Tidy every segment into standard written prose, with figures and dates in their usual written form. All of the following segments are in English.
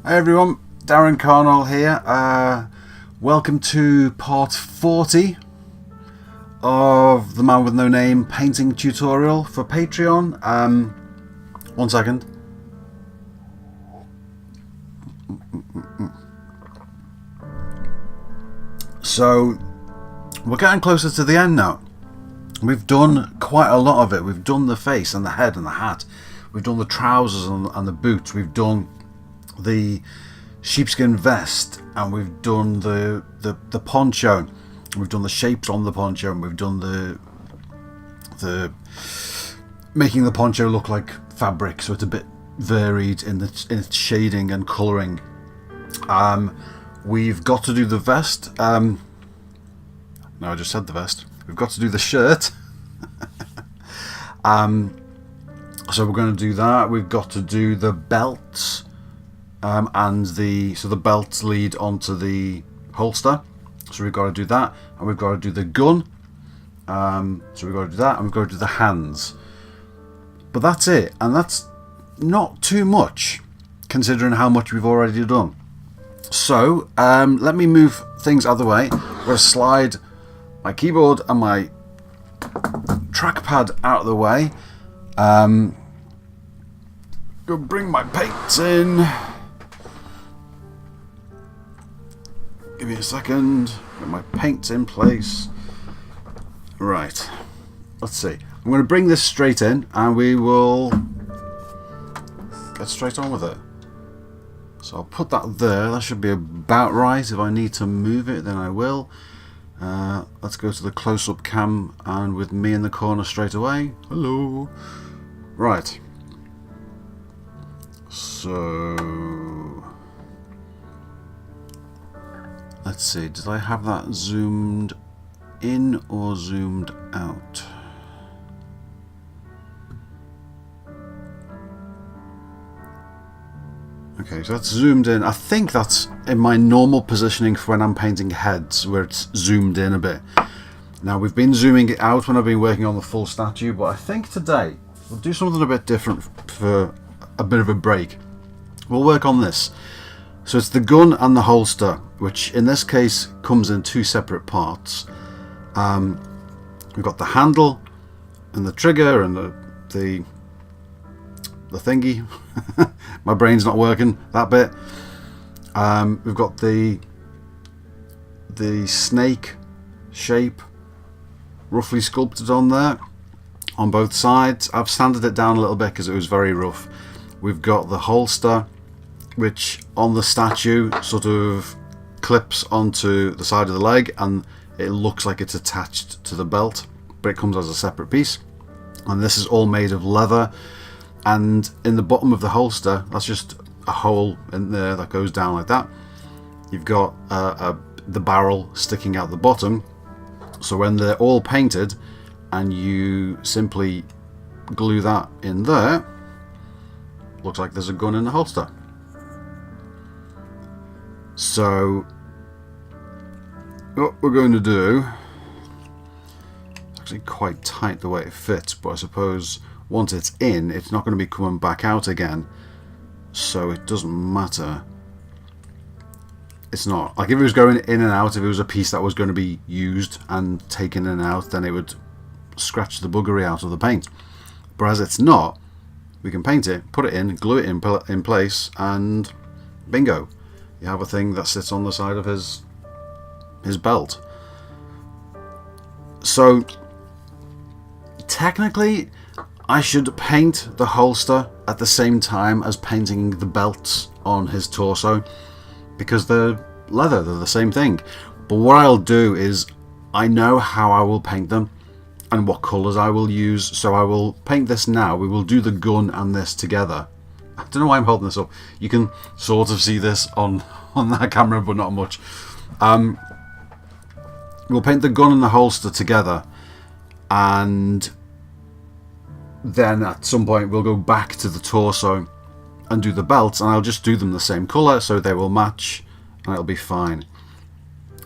Hi everyone, Darren Carnell here. Welcome to part 40 of the Man with No Name painting tutorial for Patreon. 1 second. So we're getting closer to the end now. We've done quite a lot of it. We've done the face and the head and the hat. We've done the trousers and the boots. We've done the sheepskin vest, and we've done the poncho. We've done the shapes on the poncho, and we've done the making the poncho look like fabric, so it's a bit varied in its shading and colouring. We've got to do the vest. No, I just said the vest. We've got to do the shirt. So we're going to do that. We've got to do the belts. And the belts lead onto the holster, so we've got to do that, and we've got to do the gun, so we've got to do that, and we've got to do the hands. But that's it, and that's not too much considering how much we've already done. So let me move things out of the way. I'm going to slide my keyboard and my trackpad out of the way. Go bring my paints in. Give me a second. Get my paints in place. Right. Let's see. I'm going to bring this straight in, and we will get straight on with it. So I'll put that there. That should be about right. If I need to move it, then I will. Let's go to the close-up cam, and with me in the corner straight away. Hello. Right. So let's see, did I have that zoomed in or zoomed out? Okay, so that's zoomed in. I think that's in my normal positioning for when I'm painting heads, where it's zoomed in a bit. Now, we've been zooming it out when I've been working on the full statue, but I think today we'll do something a bit different for a bit of a break. We'll work on this. So it's the gun and the holster, which in this case comes in two separate parts. We've got the handle and the trigger and the thingy. My brain's not working that bit. We've got the snake shape roughly sculpted on there on both sides. I've sanded it down a little bit because it was very rough. We've got the holster, which on the statue sort of clips onto the side of the leg, and it looks like it's attached to the belt, but it comes as a separate piece. And this is all made of leather, and in the bottom of the holster, that's just a hole in there that goes down like that. You've got the barrel sticking out the bottom, so when they're all painted and you simply glue that in there, looks like there's a gun in the holster. So what we're going to do, it's actually quite tight the way it fits, but I suppose once it's in, it's not going to be coming back out again, so it doesn't matter. It's not like if it was going in and out, if it was a piece that was going to be used and taken in and out, then it would scratch the buggery out of the paint. But as it's not, we can paint it, put it in, glue it in place, and bingo, you have a thing that sits on the side of his belt. So technically I should paint the holster at the same time as painting the belts on his torso, because they're leather, they're the same thing. But what I'll do is, I know how I will paint them and what colours I will use, so I will paint this now. We will do the gun and this together. I don't know why I'm holding this up. You can sort of see this on that camera, but not much. We'll paint the gun and the holster together, and then at some point we'll go back to the torso and do the belts, and I'll just do them the same colour so they will match, and it'll be fine.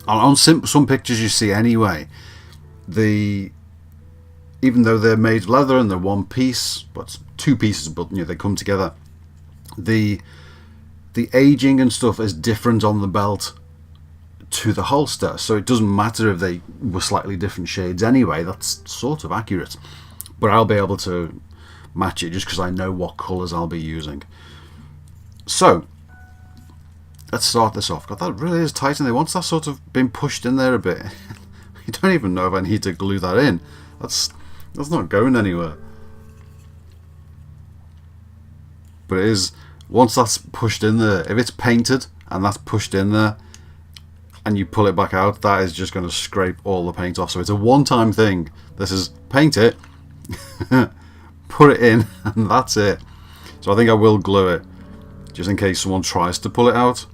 On some pictures you see anyway, even though they're made of leather and they're one piece, but two pieces, but they come together, the the aging and stuff is different on the belt to the holster, so it doesn't matter if they were slightly different shades anyway. That's sort of accurate, but I'll be able to match it just because I know what colours I'll be using. So let's start this off. God, that really is tight in there. Once that's sort of been pushed in there a bit, you don't even know if I need to glue that in. That's not going anywhere. But it is, once that's pushed in there, if it's painted and that's pushed in there and you pull it back out, that is just going to scrape all the paint off. So it's a one-time thing. This is paint it, put it in, and that's it. So I think I will glue it, just in case someone tries to pull it out.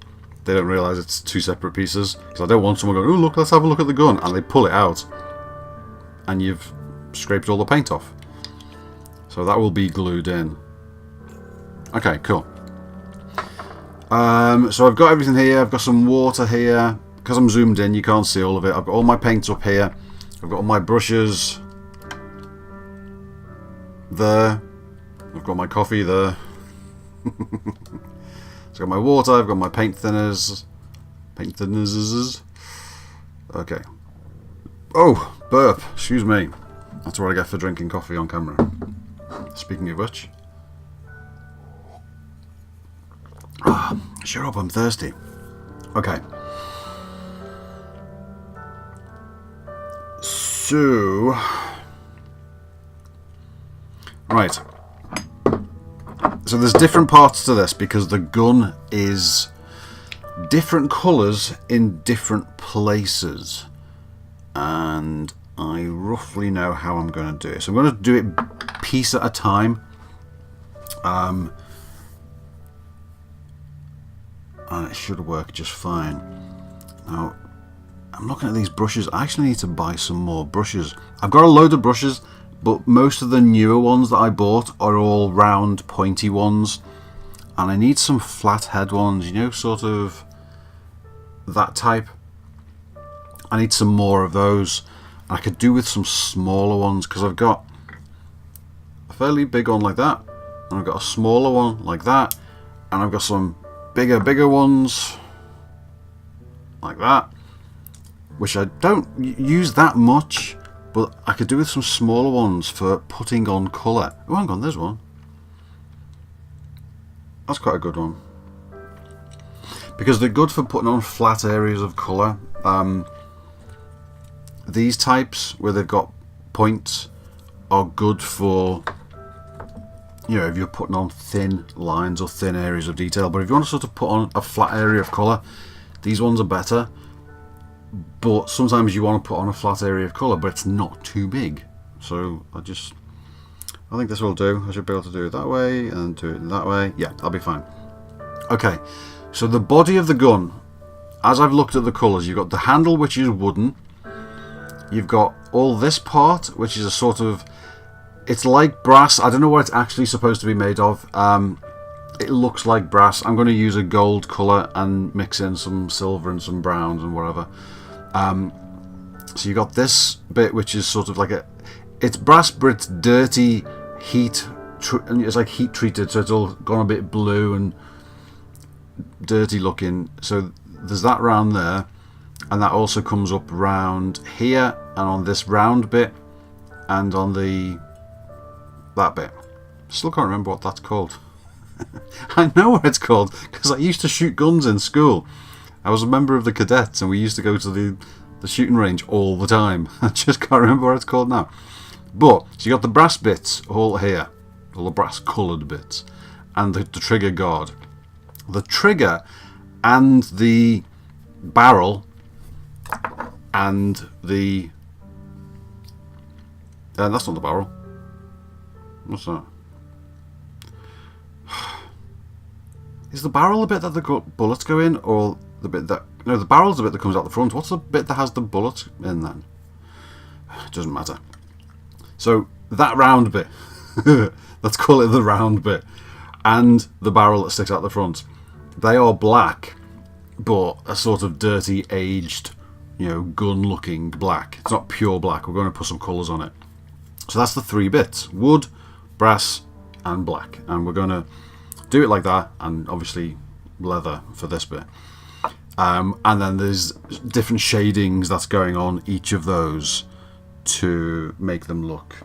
They don't realise it's two separate pieces, because I don't want someone going, oh look, let's have a look at the gun, and they pull it out and you've scraped all the paint off. So that will be glued in. Okay, cool. So I've got everything here. I've got some water here. Because I'm zoomed in, you can't see all of it. I've got all my paints up here. I've got all my brushes there. I've got my coffee there. So I've got my water. I've got my paint thinners. Paint thinners. Okay. Oh, burp. Excuse me. That's what I get for drinking coffee on camera. Speaking of which. Shut up, I'm thirsty. Okay. So, right. So there's different parts to this because the gun is different colours in different places. And I roughly know how I'm going to do it. So I'm going to do it piece at a time. And it should work just fine. Now, I'm looking at these brushes. I actually need to buy some more brushes. I've got a load of brushes, but most of the newer ones that I bought are all round, pointy ones. And I need some flat head ones, you know, sort of that type. I need some more of those. I could do with some smaller ones, because I've got a fairly big one like that, and I've got a smaller one like that, and I've got some bigger ones like that, which I don't use that much, but I could do with some smaller ones for putting on colour. Oh, hang on, there's one. That's quite a good one, because they're good for putting on flat areas of colour. These types where they've got points are good for, you know, if you're putting on thin lines or thin areas of detail. But if you want to sort of put on a flat area of colour, these ones are better. But sometimes you want to put on a flat area of colour, but it's not too big. So I think this will do. I should be able to do it that way and do it that way. Yeah, that'll be fine. Okay, so the body of the gun, as I've looked at the colours, you've got the handle, which is wooden. You've got all this part, which is a sort of, it's like brass. I don't know what it's actually supposed to be made of. It looks like brass. I'm going to use a gold colour and mix in some silver and some browns and whatever. So you got this bit, which is sort of like it's brass, but it's dirty, and it's like heat treated, so it's all gone a bit blue and dirty looking. So there's that round there, and that also comes up round here, and on this round bit, and on that bit. Still can't remember what that's called. I know what it's called because I used to shoot guns in school. I was a member of the cadets, and we used to go to the shooting range all the time. I just can't remember what it's called now. But so you got the brass bits all here, all the brass coloured bits, and the trigger guard. The trigger and the barrel and the that's not the barrel. What's that? Is the barrel the bit that the bullets go in, or the bit that... No, the barrel's the bit that comes out the front. What's the bit that has the bullets in then? It doesn't matter. So, that round bit, let's call it the round bit, and the barrel that sticks out the front, they are black, but a sort of dirty, aged, you know, gun-looking black. It's not pure black. We're going to put some colours on it. So that's the three bits: wood, brass, and black. And we're going to do it like that, and obviously leather for this bit. And then there's different shadings that's going on each of those to make them look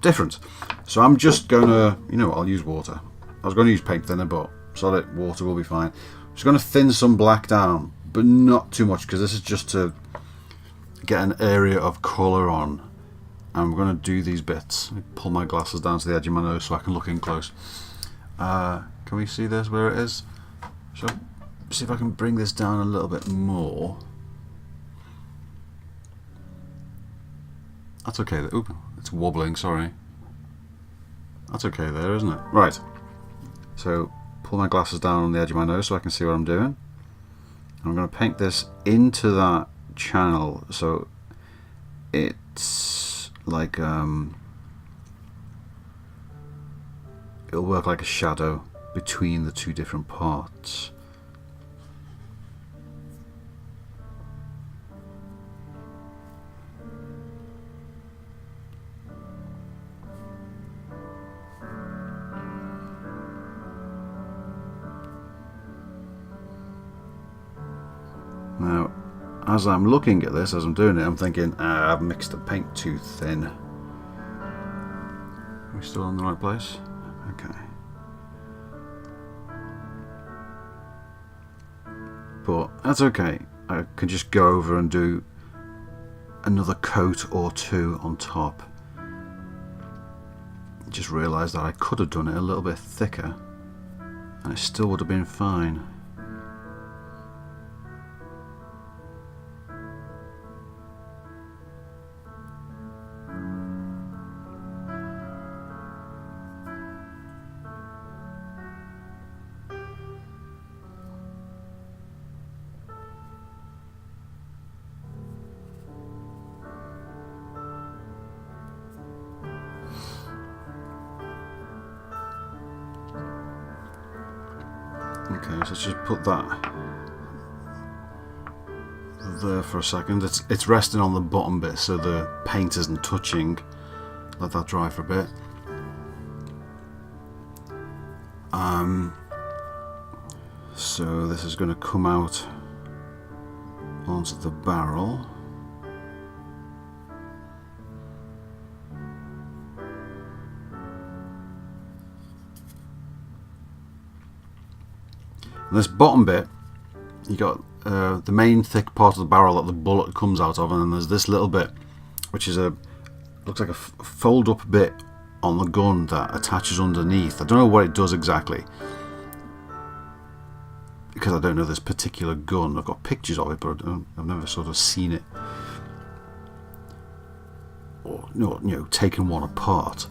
different. So I'm just gonna, I'll use water. I was going to use paint thinner, but solid water will be fine. I'm just going to thin some black down, but not too much, because this is just to get an area of colour on. And we're going to do these bits. Let me pull my glasses down to the edge of my nose so I can look in close. Can we see this where it is? So see if I can bring this down a little bit more. That's okay. Oop, it's wobbling, sorry. That's okay there, isn't it? Right. So pull my glasses down on the edge of my nose so I can see what I'm doing. I'm going to paint this into that channel so it's like it'll work like a shadow between the two different parts. Now, as I'm looking at this, as I'm doing it, I'm thinking, I've mixed the paint too thin. Are we still in the right place? Okay. But that's okay. I can just go over and do another coat or two on top. Just realised that I could have done it a little bit thicker and it still would have been fine. Okay, so let's just put that there for a second. It's resting on the bottom bit so the paint isn't touching. Let that dry for a bit. So this is going to come out onto the barrel. And this bottom bit, you got the main thick part of the barrel that the bullet comes out of, and then there's this little bit, which is looks like a fold-up bit on the gun that attaches underneath. I don't know what it does exactly, because I don't know this particular gun. I've got pictures of it, but I've never sort of seen it, or taken one apart.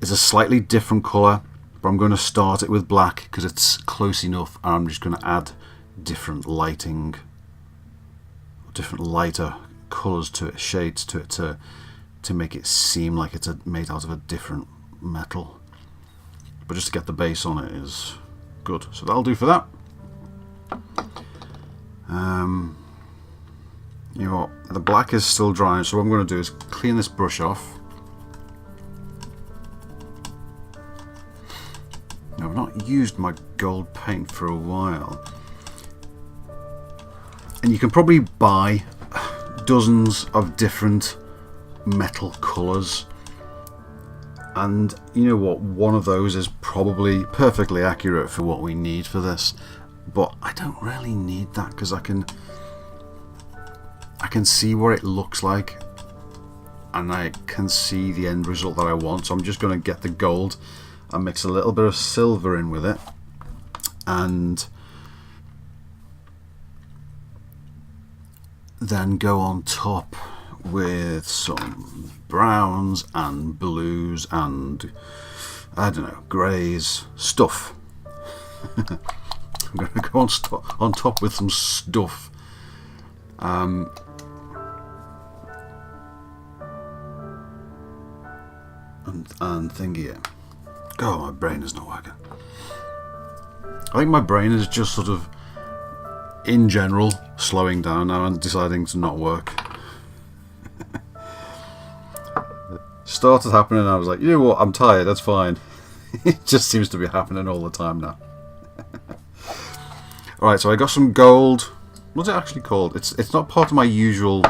It's a slightly different colour. But I'm going to start it with black because it's close enough, and I'm just going to add different lighting, different lighter colours to it, shades to it, to make it seem like it's made out of a different metal. But just to get the base on it is good. So that'll do for that. You know what? The black is still drying, so what I'm going to do is clean this brush off. I've not used my gold paint for a while, and you can probably buy dozens of different metal colours, and you know what, one of those is probably perfectly accurate for what we need for this, but I don't really need that because I can see what it looks like and I can see the end result that I want. So I'm just going to get the gold and mix a little bit of silver in with it, and then go on top with some browns and blues and I don't know, greys, stuff. I'm going to go on top with some stuff. And thingy it. Oh, my brain is not working. I think my brain is just sort of, in general, slowing down now and deciding to not work. Started happening and I was like, you know what, I'm tired, that's fine. It just seems to be happening all the time now. Alright, so I got some gold. What's it actually called? It's not part of my usual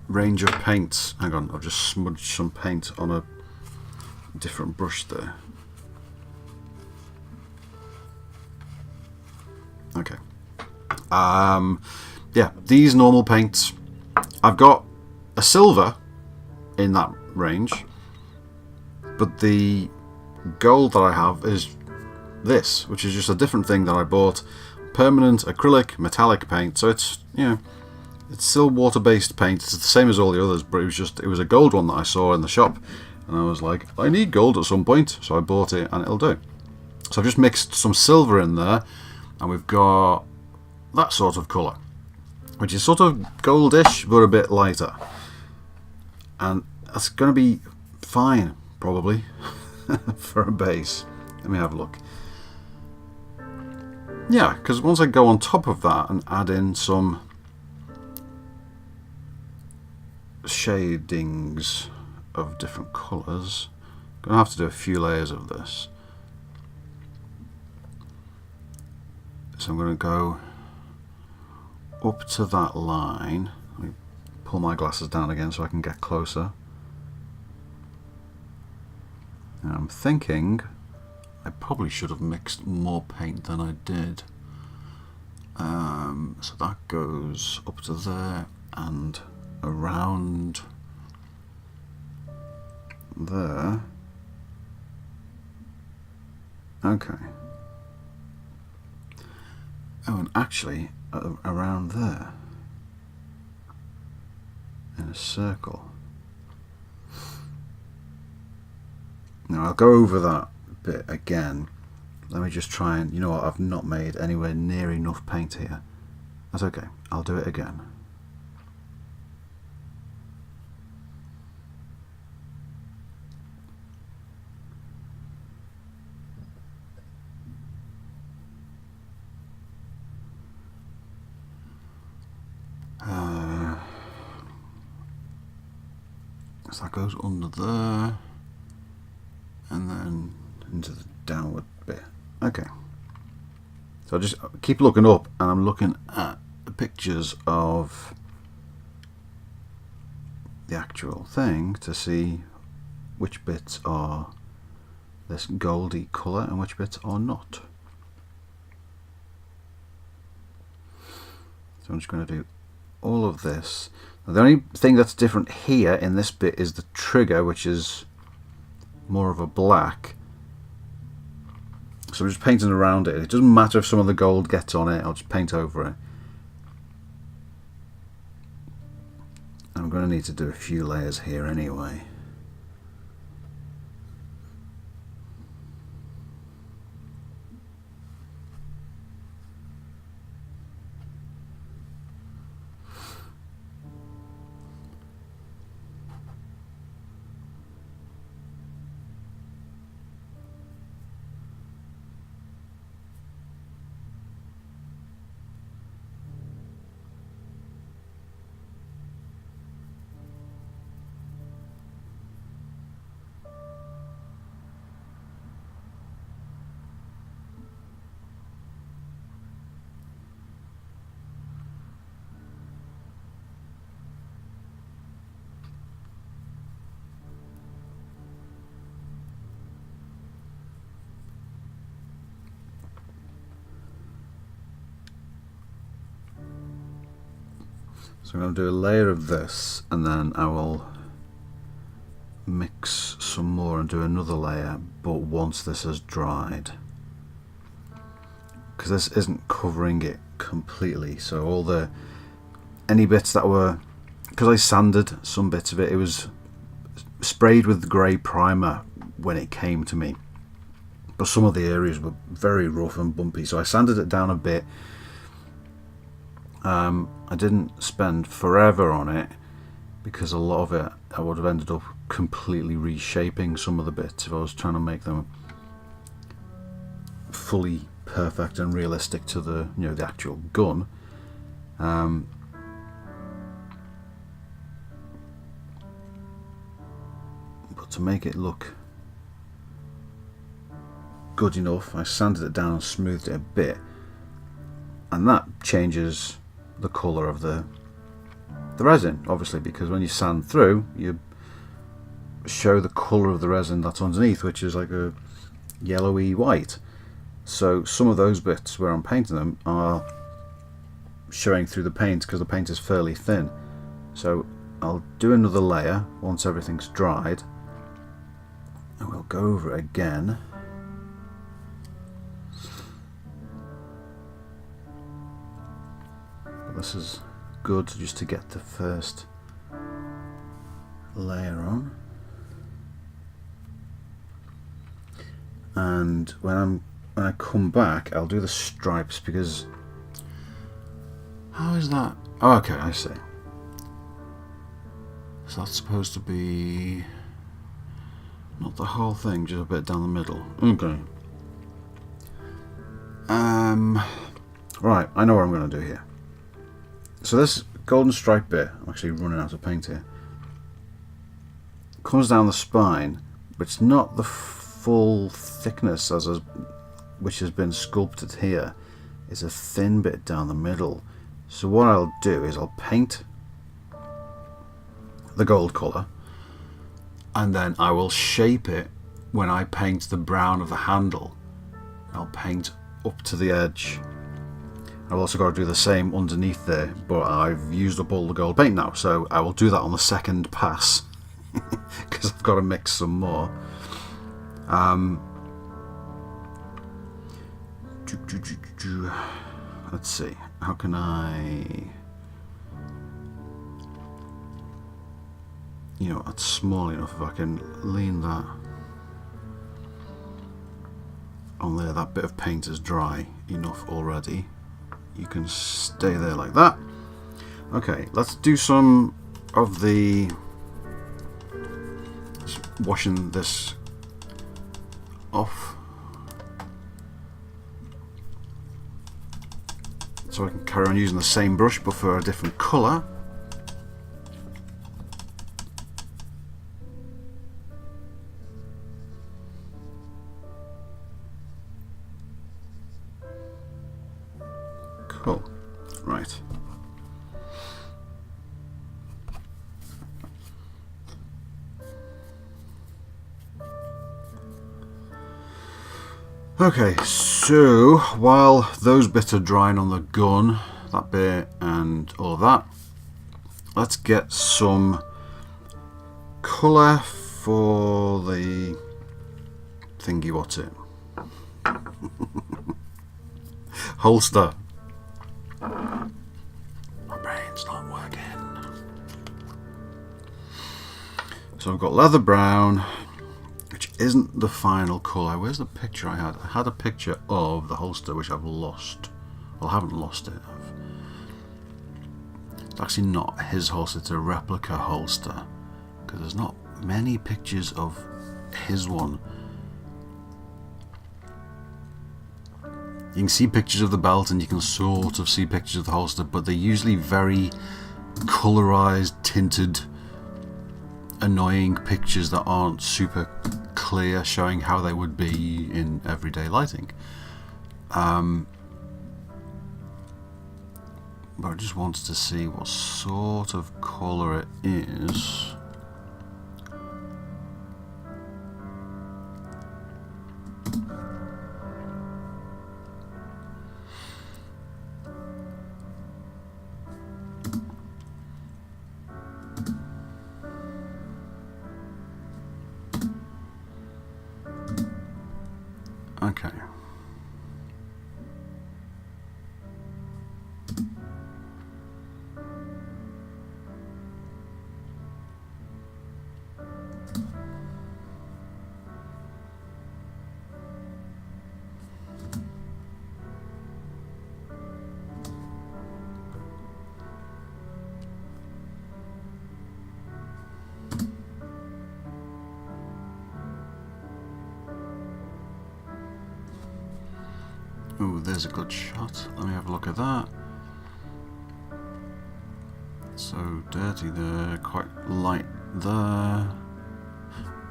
range of paints. Hang on, I've just smudged some paint on a different brush there. Okay. Yeah, these normal paints. I've got a silver in that range, but the gold that I have is this, which is just a different thing that I bought. Permanent acrylic metallic paint. So it's, you know, it's still water-based paint. It's the same as all the others, but it was a gold one that I saw in the shop, and I was like, I need gold at some point, so I bought it, and it'll do. So I've just mixed some silver in there, and we've got that sort of colour, which is sort of goldish but a bit lighter, and that's going to be fine probably for a base. Let me have a look. Yeah, because once I go on top of that and add in some shadings of different colours, I'm going to have to do a few layers of this. So I'm going to go up to that line. Let me pull my glasses down again so I can get closer. And I'm thinking I probably should have mixed more paint than I did. So that goes up to there and around there. Okay. Oh, and actually around there in a circle. Now I'll go over that bit again. Let me just try and, you know what, I've not made anywhere near enough paint here. That's okay, I'll do it again. So that goes under there and then into the downward bit. Okay, so I just keep looking up and I'm looking at the pictures of the actual thing to see which bits are this goldy colour and which bits are not. So I'm just going to do all of this. Now, the only thing that's different here in this bit is the trigger, which is more of a black. So I'm just painting around it. It doesn't matter if some of the gold gets on it, I'll just paint over it. I'm going to need to do a few layers here anyway. So I'm going to do a layer of this and then I will mix some more and do another layer, but once this has dried, because this isn't covering it completely. So all the any bits that were, because I sanded some bits of it, it was sprayed with grey primer when it came to me, but some of the areas were very rough and bumpy, so I sanded it down a bit. I didn't spend forever on it because a lot of it I would have ended up completely reshaping some of the bits if I was trying to make them fully perfect and realistic to the, you know, the actual gun. But to make it look good enough. I sanded it down and smoothed it a bit, and that changes the colour of the resin, obviously, because when you sand through, you show the colour of the resin that's underneath, which is like a yellowy white. So some of those bits where I'm painting them are showing through the paint because the paint is fairly thin. So I'll do another layer once everything's dried, and we'll go over it again. But this is good just to get the first layer on. And when I come back, I'll do the stripes, because how is that? Oh, okay, I see. So that's supposed to be not the whole thing, just a bit down the middle. Okay. Right, I know what I'm going to do here. So this golden stripe bit, I'm actually running out of paint here, comes down the spine, but it's not the full thickness which has been sculpted here. It's a thin bit down the middle. So what I'll do is I'll paint the gold colour, and then I will shape it when I paint the brown of the handle. I'll paint up to the edge. I've also got to do the same underneath there, but I've used up all the gold paint now, so I will do that on the second pass because I've got to mix some more. Let's see, how can that's small enough. If I can lean that on there, that bit of paint is dry enough already. You can stay there like that. Okay, let's do some of the just washing this off so I can carry on using the same brush but for a different colour. Cool. Right. Okay, so while those bits are drying on the gun, that bit and all of that, let's get some colour for the thingy, what's it? Holster. My brain's not working. So I've got leather brown, which isn't the final colour. Where's the picture I had? I had a picture of the holster which I've lost. Well, I haven't lost it. It's actually not his holster, it's a replica holster, because there's not many pictures of his one. You can see pictures of the belt and you can sort of see pictures of the holster, but they're usually very colorized, tinted, annoying pictures that aren't super clear, showing how they would be in everyday lighting. But I just wanted to see what sort of color it is. Okay. Ooh, there's a good shot. Let me have a look at that. So dirty there, quite light there.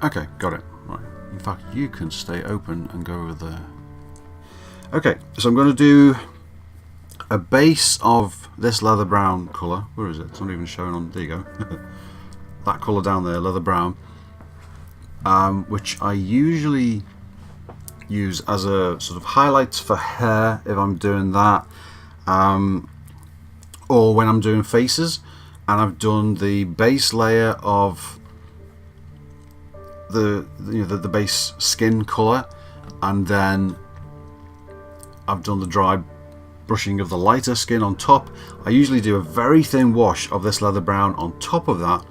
Okay, got it. Right, In fact, you can stay open and go over there. Okay, so I'm going to do a base of this leather brown colour. Where is it? It's not even showing on. There you go. That colour down there, leather brown, which I usually use as a sort of highlights for hair if I'm doing that, or when I'm doing faces. And I've done the base layer of the base skin colour, and then I've done the dry brushing of the lighter skin on top. I usually do a very thin wash of this leather brown on top of that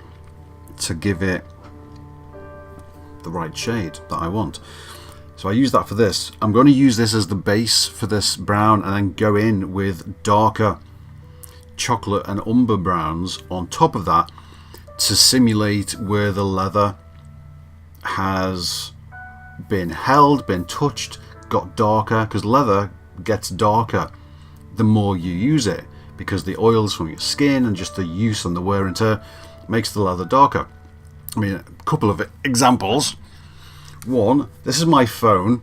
to give it the right shade that I want. So I use that for this. I'm going to use this as the base for this brown, and then go in with darker chocolate and umber browns on top of that to simulate where the leather has been held, been touched, got darker, because leather gets darker the more you use it, because the oils from your skin and just the use and the wear and tear makes the leather darker. I mean, a couple of examples. One, this is my phone.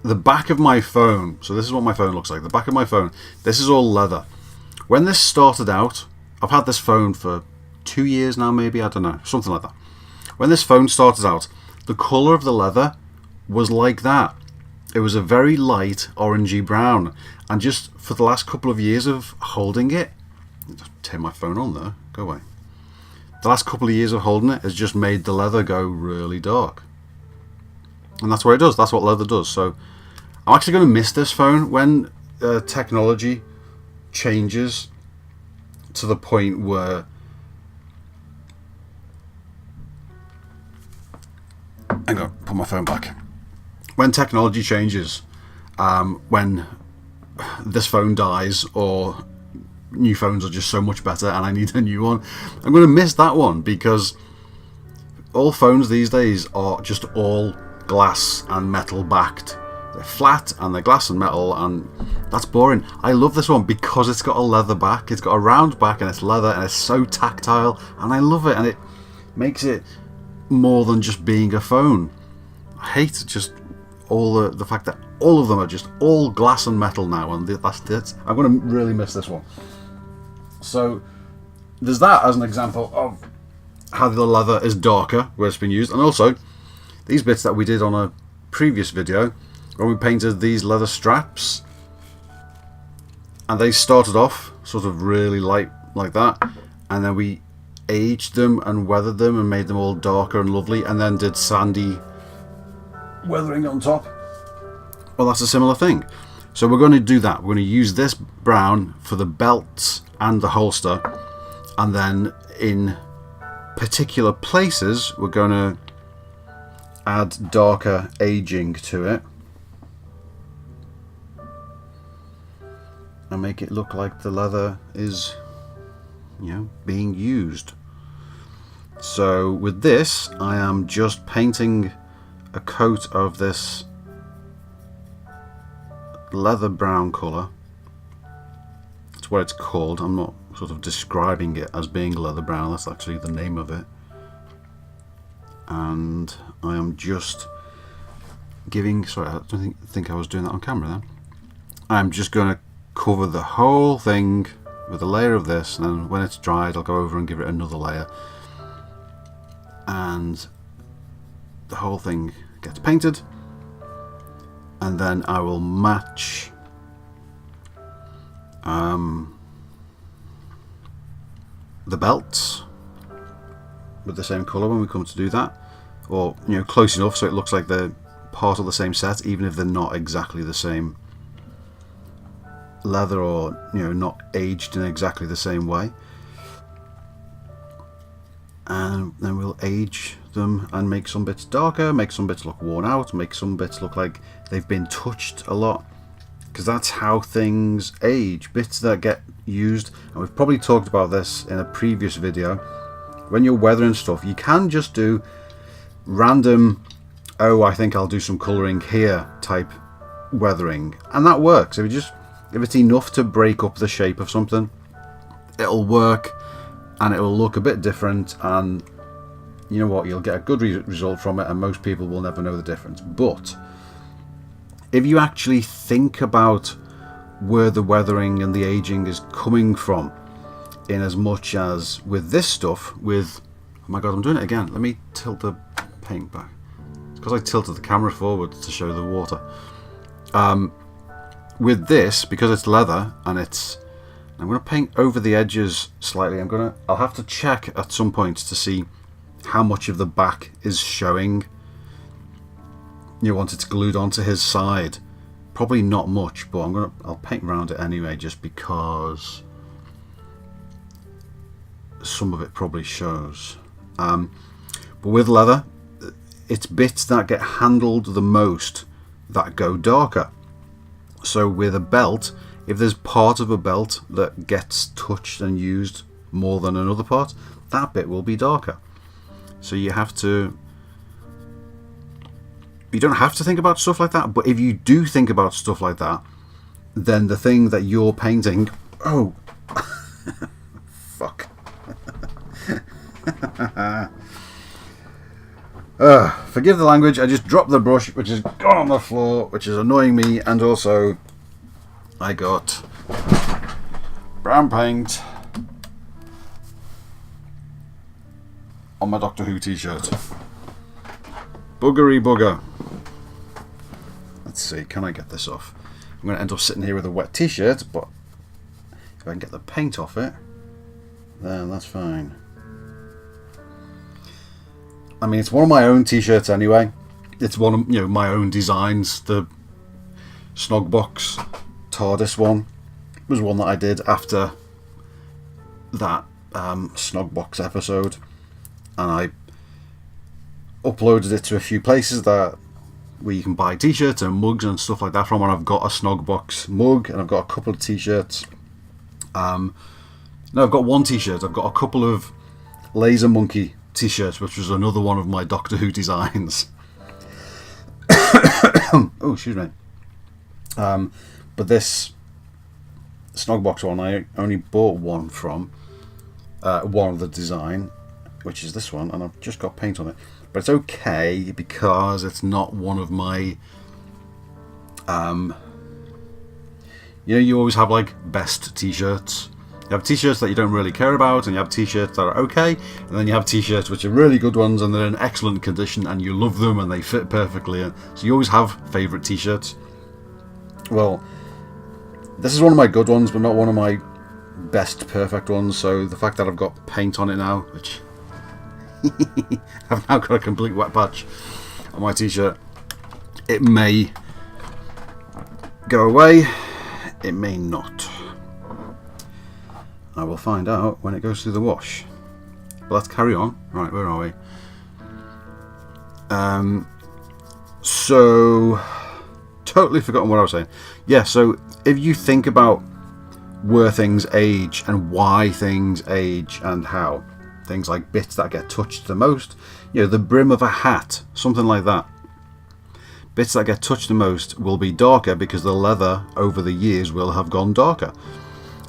The back of my phone, so this is what my phone looks like. The back of my phone, this is all leather. When this started out, I've had this phone for 2 years now, maybe, I don't know, something like that. When this phone started out, the colour of the leather was like that. It was a very light orangey brown, and just for the last couple of years of holding it, just turn my phone on there, go away. The last couple of years of holding it has just made the leather go really dark. And that's what it does, that's what leather does. So I'm actually going to miss this phone when technology changes to the point where hang on, put my phone back. When technology changes, when this phone dies or new phones are just so much better and I need a new one, I'm going to miss that one, because all phones these days are just all glass and metal backed. They're flat and they're glass and metal, and that's boring. I love this one because it's got a leather back, it's got a round back, and it's leather, and it's so tactile, and I love it, and it makes it more than just being a phone. I hate just all the fact that all of them are just all glass and metal now, and that's it. I'm going to really miss this one. So there's that as an example of how the leather is darker where it's been used, and also these bits that we did on a previous video when we painted these leather straps, and they started off sort of really light like that, and then we aged them and weathered them and made them all darker and lovely, and then did sandy weathering on top. Well, that's a similar thing. So we're going to do that. We're going to use this brown for the belts and the holster, and then in particular places we're going to add darker aging to it and make it look like the leather is, you know, being used. So with this, I am just painting a coat of this leather brown colour. That's what it's called. I'm not sort of describing it as being leather brown, that's actually the name of it. And I am just giving, sorry, I don't think I was doing that on camera then. I'm just going to cover the whole thing with a layer of this, and then when it's dried I'll go over and give it another layer, and the whole thing gets painted, and then I will match the belts with the same colour when we come to do that, or, you know, close enough so it looks like they're part of the same set, even if they're not exactly the same leather, or, you know, not aged in exactly the same way. And then we'll age them and make some bits darker, make some bits look worn out, make some bits look like they've been touched a lot, because that's how things age. Bits that get used, and we've probably talked about this in a previous video, when you're weathering stuff, you can just do random, oh, I think I'll do some colouring here type weathering, and that works. If it's enough to break up the shape of something, it'll work, and it will look a bit different, and you know what, you'll get a good result from it, and most people will never know the difference. But if you actually think about where the weathering and the aging is coming from, in as much as with this stuff, with, oh my god, I'm doing it again. Let me tilt the paint back. It's because I tilted the camera forward to show the water. With this, because it's leather and I'm going to paint over the edges slightly. I'll have to check at some point to see how much of the back is showing. You know, once it's glued onto his side, probably not much, but I'll paint around it anyway, just because some of it probably shows. But with leather, it's bits that get handled the most that go darker. So with a belt, if there's part of a belt that gets touched and used more than another part, that bit will be darker. So you don't have to think about stuff like that, but if you do think about stuff like that, then the thing that you're painting, oh fuck. Forgive the language, I just dropped the brush, which has gone on the floor, which is annoying me, and also I got brown paint on my Doctor Who t-shirt. Buggery bugger. Let's see, can I get this off? I'm going to end up sitting here with a wet t-shirt, but if I can get the paint off it, then that's fine. I mean, it's one of my own t-shirts anyway. It's one of, my own designs. The Snogbox TARDIS one was one that I did after that Snogbox episode, and I uploaded it to a few places where you can buy t-shirts and mugs and stuff like that from, and I've got a Snogbox mug and I've got a couple of t-shirts. No, I've got one t-shirt. I've got a couple of Laser Monkey t-shirts, which was another one of my Doctor Who designs. Oh, excuse me. But this Snogbox one, I only bought one from one of the design, which is this one, and I've just got paint on it. But it's okay because it's not one of my you always have like best t-shirts. You have t-shirts that you don't really care about, and you have t-shirts that are okay, and then you have t-shirts which are really good ones and they're in excellent condition and you love them and they fit perfectly. So you always have favourite t-shirts. Well, this is one of my good ones, but not one of my best perfect ones. So the fact that I've got paint on it now, which I've now got a complete wet patch on my t-shirt, it may go away, it may not. I will find out when it goes through the wash. But let's carry on. Right, where are we? So totally forgotten what I was saying. Yeah, so if you think about where things age and why things age and how, things like bits that get touched the most, the brim of a hat, something like that. Bits that get touched the most will be darker because the leather over the years will have gone darker.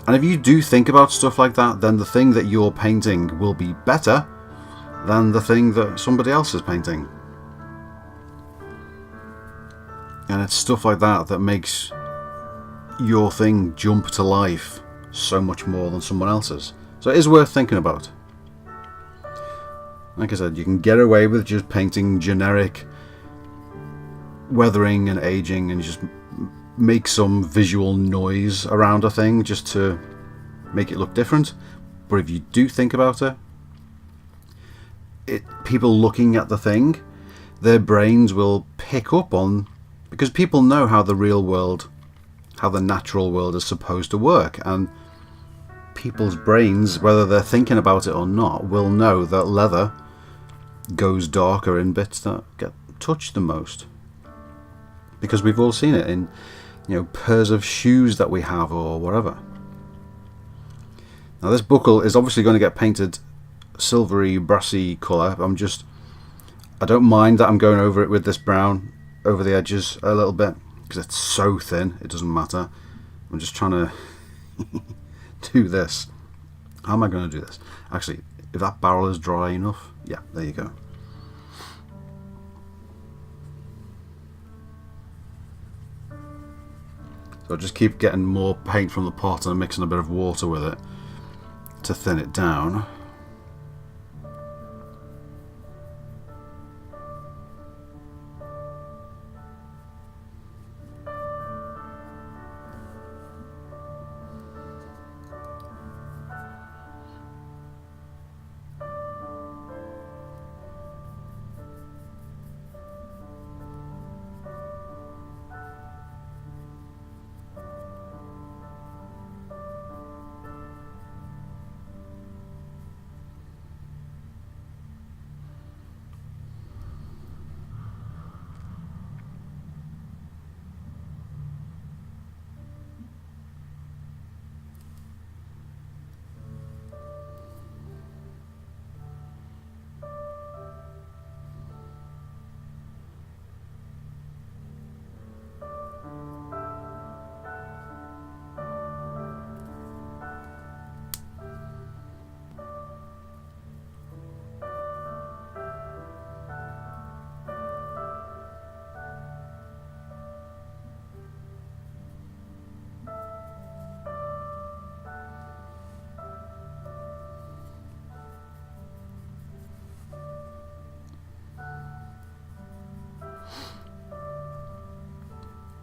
And if you do think about stuff like that, then the thing that you're painting will be better than the thing that somebody else is painting. And it's stuff like that that makes your thing jump to life so much more than someone else's. So it is worth thinking about. Like I said, you can get away with just painting generic weathering and aging and just make some visual noise around a thing just to make it look different. But if you do think about it, people looking at the thing, their brains will pick up on, because people know how the real world, how the natural world is supposed to work, and people's brains, whether they're thinking about it or not, will know that leather goes darker in bits that get touched the most, because we've all seen it in pairs of shoes that we have or whatever. Now this buckle is obviously going to get painted silvery brassy colour. I don't mind that I'm going over it with this brown over the edges a little bit because it's so thin, it doesn't matter. I'm just trying to do this. How am I going to do this? Actually, if that barrel is dry enough, Yeah, there you go. So I just keep getting more paint from the pot and mixing a bit of water with it to thin it down.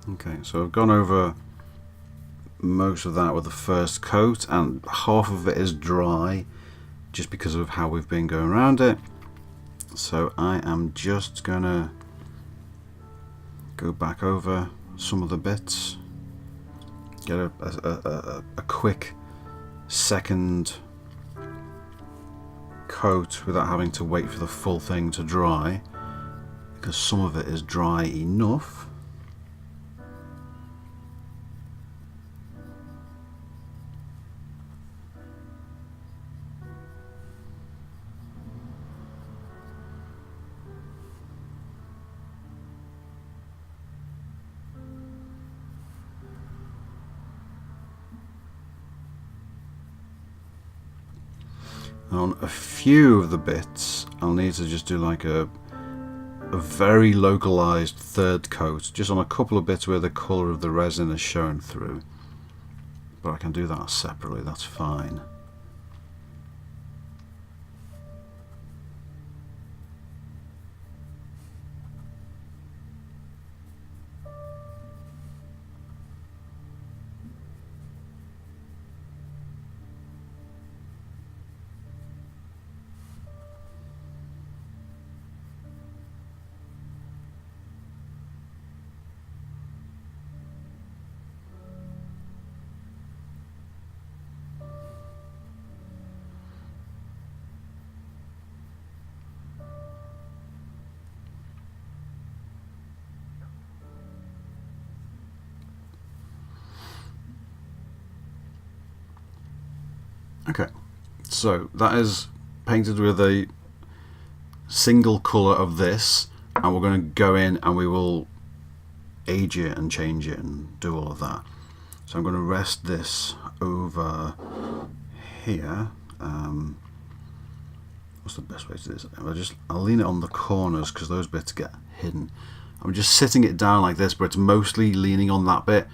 Okay, so I've gone over most of that with the first coat, and half of it is dry just because of how we've been going around it. So I am just gonna go back over some of the bits, get a quick second coat without having to wait for the full thing to dry, because some of it is dry enough. On a few of the bits I'll need to just do like a very localized third coat, just on a couple of bits where the colour of the resin is shown through, but I can do that separately, that's fine. Okay, so that is painted with a single colour of this, and we're going to go in and we will age it and change it and do all of that. So I'm going to rest this over here. What's the best way to do this? I'll lean it on the corners because those bits get hidden. I'm just sitting it down like this, but it's mostly leaning on that bit,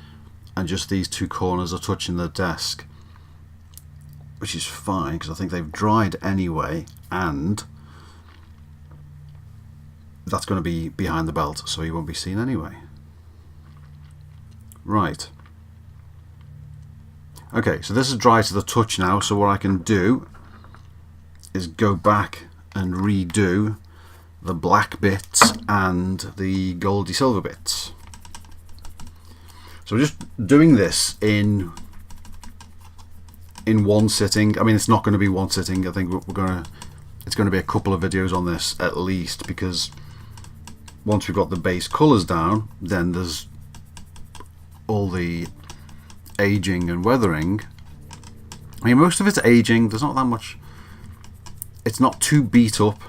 and just these two corners are touching the desk, which is fine because I think they've dried anyway, and that's going to be behind the belt, so he won't be seen anyway. Right. Okay, so this is dry to the touch now, so what I can do is go back and redo the black bits and the goldy silver bits. So we're just doing this in one sitting. I mean, it's not going to be one sitting. I think it's going to be a couple of videos on this at least, because once we've got the base colours down, then there's all the aging and weathering. I mean, most of it's aging. There's not that much. It's not too beat up,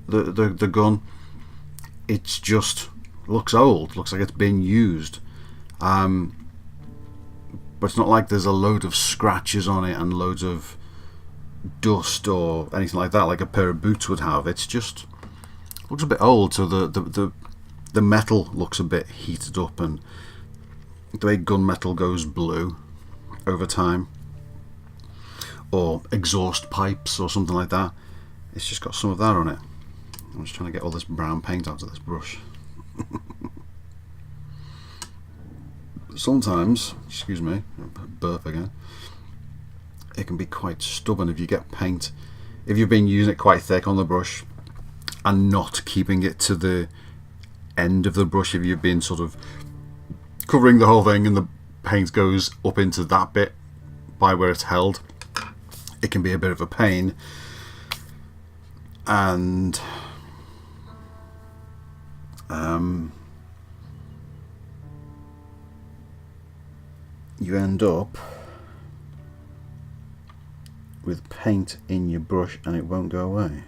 the gun. It's just looks old. Looks like it's been used. But it's not like there's a load of scratches on it and loads of dust or anything like that, like a pair of boots would have. It's just looks a bit old, so the metal looks a bit heated up, and the way gunmetal goes blue over time, or exhaust pipes or something like that. It's just got some of that on it. I'm just trying to get all this brown paint out of this brush. Sometimes, excuse me, burp again, it can be quite stubborn if you get paint, if you've been using it quite thick on the brush and not keeping it to the end of the brush. If you've been sort of covering the whole thing and the paint goes up into that bit by where it's held, it can be a bit of a pain, and you end up with paint in your brush and it won't go away.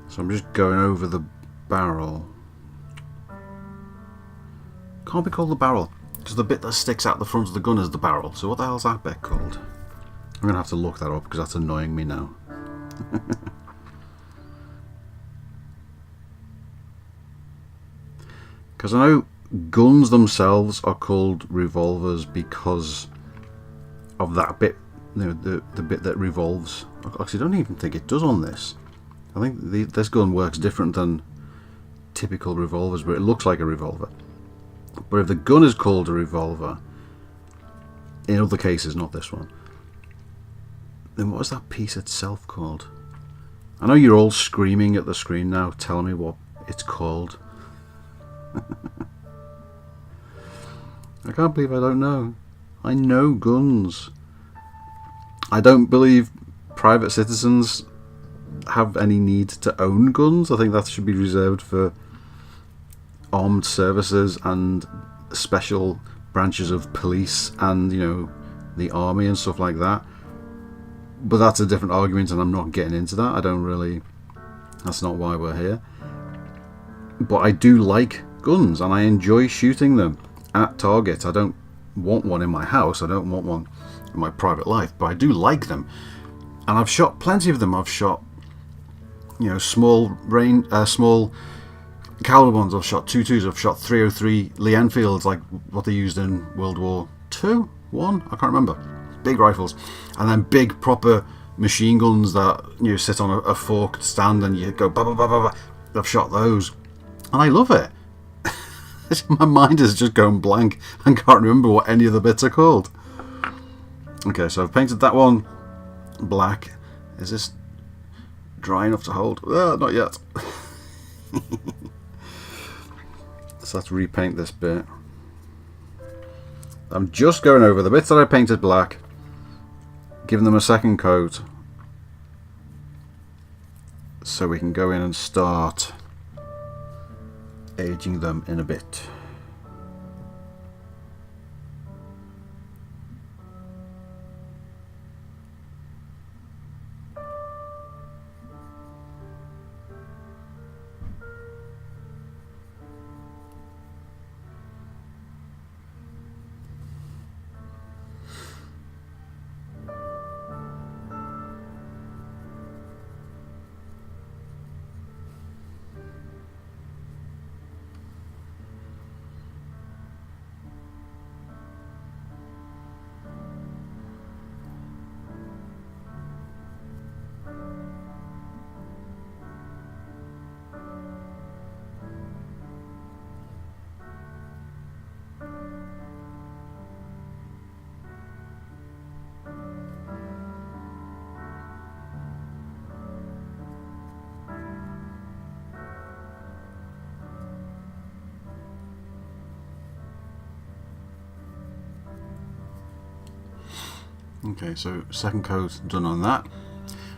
So I'm just going over the barrel. Can't be called the barrel, because the bit that sticks out the front of the gun is the barrel. So what the hell's that bit called? I'm going to have to look that up because that's annoying me now. Because I know guns themselves are called revolvers because of that bit, you know, the bit that revolves. Actually, I don't even think it does on this. I think this gun works different than typical revolvers, but it looks like a revolver. But if the gun is called a revolver, in other cases, not this one, then what is that piece itself called? I know you're all screaming at the screen now, telling me what it's called. I can't believe I don't know. I know guns. I don't believe private citizens have any need to own guns. I think that should be reserved for armed services and special branches of police and, you know, the army and stuff like that. But that's a different argument, and I'm not getting into that. I don't really, that's not why we're here. But I do like guns and I enjoy shooting them at targets. I don't want one in my house, I don't want one in my private life, but I do like them, and I've shot plenty of them. I've shot, you know, small caliber ones. I've shot 22s. I've shot 303 Lee Enfields, like what they used in World War II, I can't remember. Big rifles, and then big proper machine guns that, you know, sit on a forked stand and you go ba ba ba ba ba. I've shot those, and I love it. My mind is just going blank and can't remember what any of the bits are called. Okay, so I've painted that one black. Is this dry enough to hold? Not yet. So let's repaint this bit. I'm just going over the bits that I painted black, giving them a second coat, so we can go in and start aging them in a bit. Okay, so second coat done on that.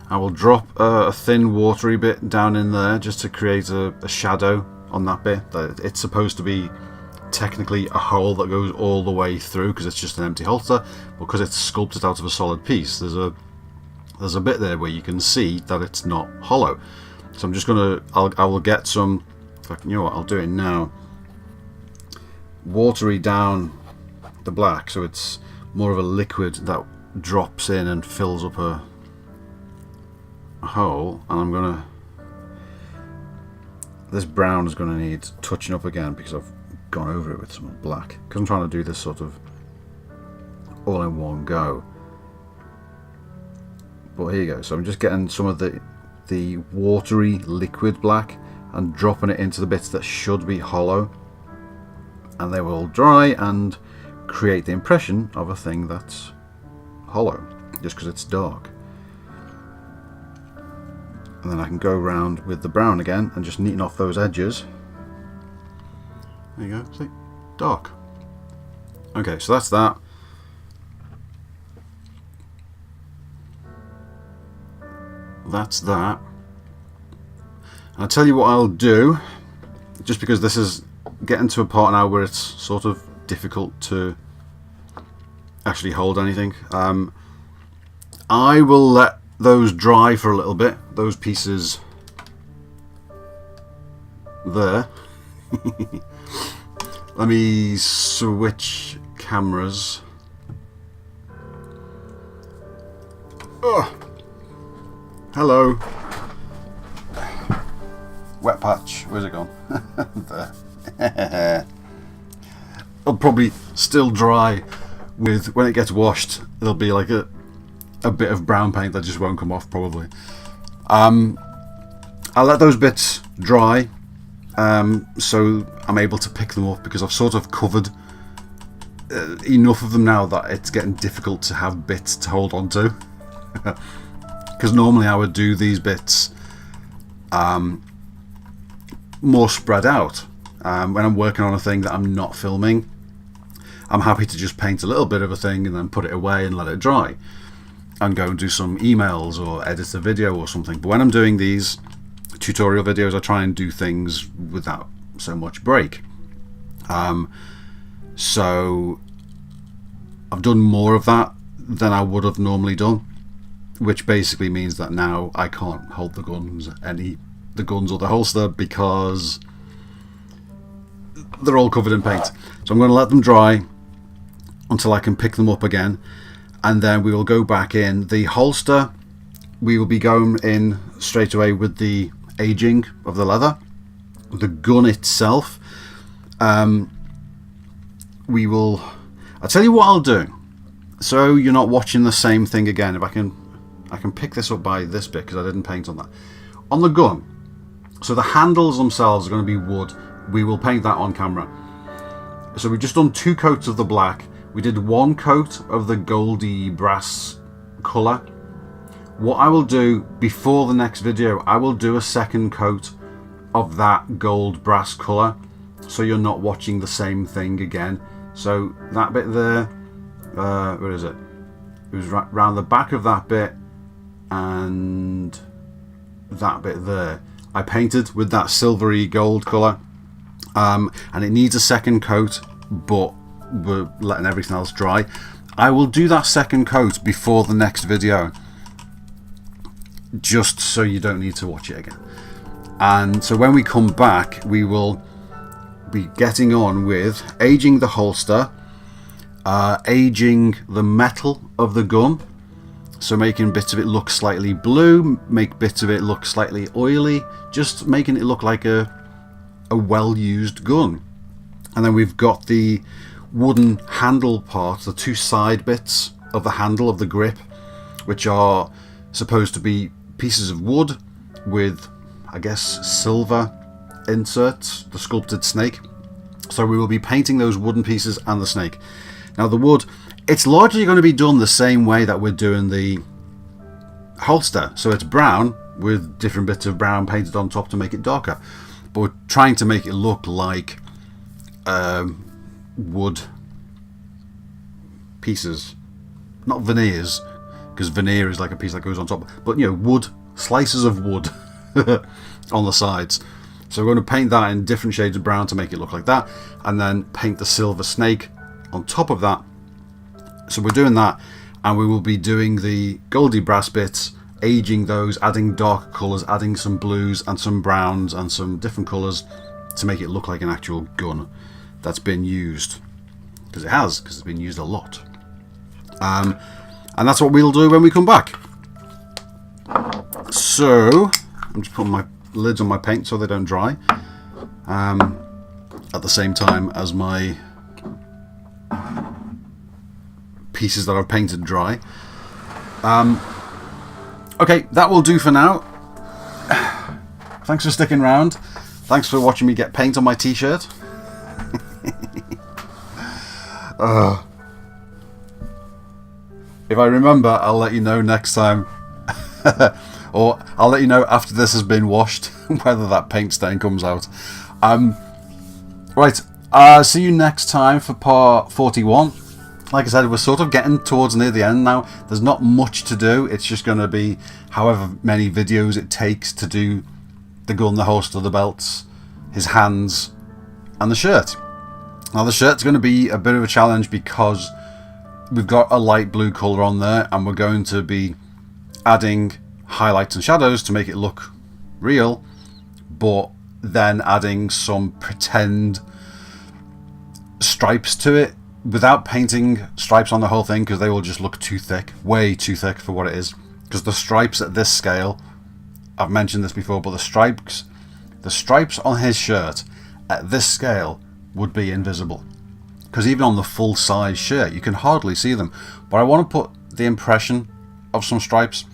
I will drop a thin watery bit down in there just to create a shadow on that bit. It's supposed to be technically a hole that goes all the way through because it's just an empty holster, but because it's sculpted out of a solid piece, there's a bit there where you can see that it's not hollow. So I'm just I will get some, you know what, I'll do it now, watery down the black so it's more of a liquid that drops in and fills up a hole. And I'm gonna, this brown is gonna need touching up again because I've gone over it with some black, because I'm trying to do this sort of all in one go. But here you go. So I'm just getting some of the watery liquid black and dropping it into the bits that should be hollow, and they will dry and create the impression of a thing that's hollow just because it's dark. And then I can go around with the brown again and just neaten off those edges. There you go, see? Dark. Okay, so that's that. That's that. I'll tell you what I'll do, just because this is getting to a part now where it's sort of difficult to actually hold anything. I will let those dry for a little bit, those pieces there. Let me switch cameras. Oh, hello. Wet patch, where's it gone? There. It'll probably still dry with, when it gets washed, there'll be like a bit of brown paint that just won't come off probably. I'll let those bits dry so I'm able to pick them up, because I've sort of covered enough of them now that it's getting difficult to have bits to hold on to. Because normally I would do these bits more spread out. When I'm working on a thing that I'm not filming, I'm happy to just paint a little bit of a thing and then put it away and let it dry and go and do some emails or edit a video or something. But when I'm doing these tutorial videos, I try and do things without so much break. So I've done more of that than I would have normally done, which basically means that now I can't hold the guns or the holster because they're all covered in paint. So I'm going to let them dry until I can pick them up again, and then we will go back in. The holster, we will be going in straight away with the aging of the leather. The gun itself, I'll tell you what I'll do, so you're not watching the same thing again. If I can pick this up by this bit because I didn't paint on that. On the gun, so the handles themselves are going to be wood. We will paint that on camera. So we've just done 2 coats of the black. We did 1 coat of the goldy brass colour. What I will do before the next video, I will do a second coat of that gold brass colour, so you're not watching the same thing again. So that bit there, where is it? It was right round the back of that bit and that bit there. I painted with that silvery gold colour, and it needs a second coat, but we're letting everything else dry. I will do that second coat before the next video, just so you don't need to watch it again. And so when we come back, we will be getting on with aging the holster, aging the metal of the gun, so making bits of it look slightly blue, make bits of it look slightly oily, just making it look like a well-used gun. And then we've got the wooden handle part, the 2 side bits of the handle of the grip, which are supposed to be pieces of wood with, I guess, silver inserts, the sculpted snake. So we will be painting those wooden pieces and the snake. Now the wood, it's largely going to be done the same way that we're doing the holster. So it's brown with different bits of brown painted on top to make it darker. But we're trying to make it look like wood pieces. not veneers, because veneer is like a piece that goes on top, but you know, wood, slices of wood on the sides. So we're going to paint that in different shades of brown to make it look like that, and then paint the silver snake on top of that. So we're doing that, and we will be doing the goldy brass bits, aging those, adding darker colours, adding some blues and some browns and some different colours to make it look like an actual gun that's been used, because it has, because it's been used a lot. And that's what we'll do when we come back. So I'm just putting my lids on my paint so they don't dry at the same time as my pieces that I've painted dry. Okay, that will do for now. Thanks for sticking around. Thanks for watching me get paint on my t-shirt. If I remember, I'll let you know next time. Or I'll let you know after this has been washed whether that paint stain comes out. Right, see you next time for part 41. Like I said, we're sort of getting towards near the end now. There's not much to do. It's just going to be however many videos it takes to do the gun, the holster, the belts, his hands, and the shirt. Now the shirt's going to be a bit of a challenge because we've got a light blue colour on there, and we're going to be adding highlights and shadows to make it look real, but then adding some pretend stripes to it without painting stripes on the whole thing, because they will just look too thick, way too thick for what it is. Because the stripes at this scale, I've mentioned this before, but the stripes on his shirt at this scale would be invisible, because even on the full size shirt you can hardly see them. But I want to put the impression of some stripes,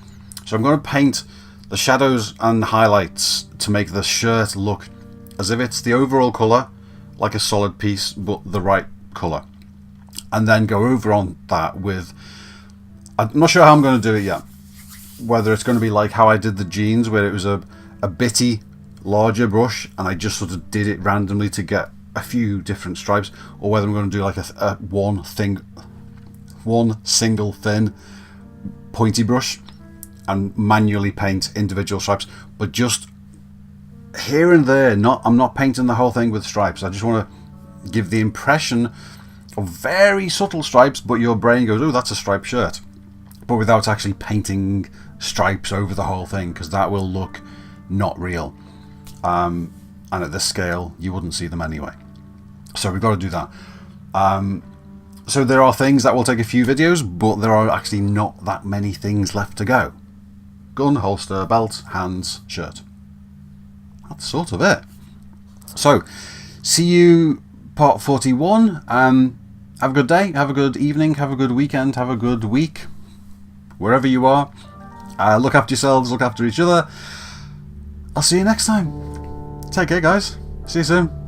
so I'm going to paint the shadows and highlights to make the shirt look as if it's the overall colour, like a solid piece, but the right colour. And then go over on that with, I'm not sure how I'm going to do it yet, whether it's going to be like how I did the jeans, where it was a bitty larger brush and I just sort of did it randomly to get a few different stripes, or whether I'm going to do like a one single thin pointy brush and manually paint individual stripes, but just here and there. I'm not painting the whole thing with stripes. I just want to give the impression of very subtle stripes, but your brain goes, oh, that's a striped shirt, but without actually painting stripes over the whole thing, because that will look not real, and at this scale you wouldn't see them anyway. So we've got to do that. So there are things that will take a few videos, but there are actually not that many things left to go. Gun, holster, belt, hands, shirt. That's sort of it. So see you part 41. Have a good day, have a good evening, have a good weekend, have a good week, wherever you are. Look after yourselves, look after each other. I'll see you next time. Take care, guys. See you soon.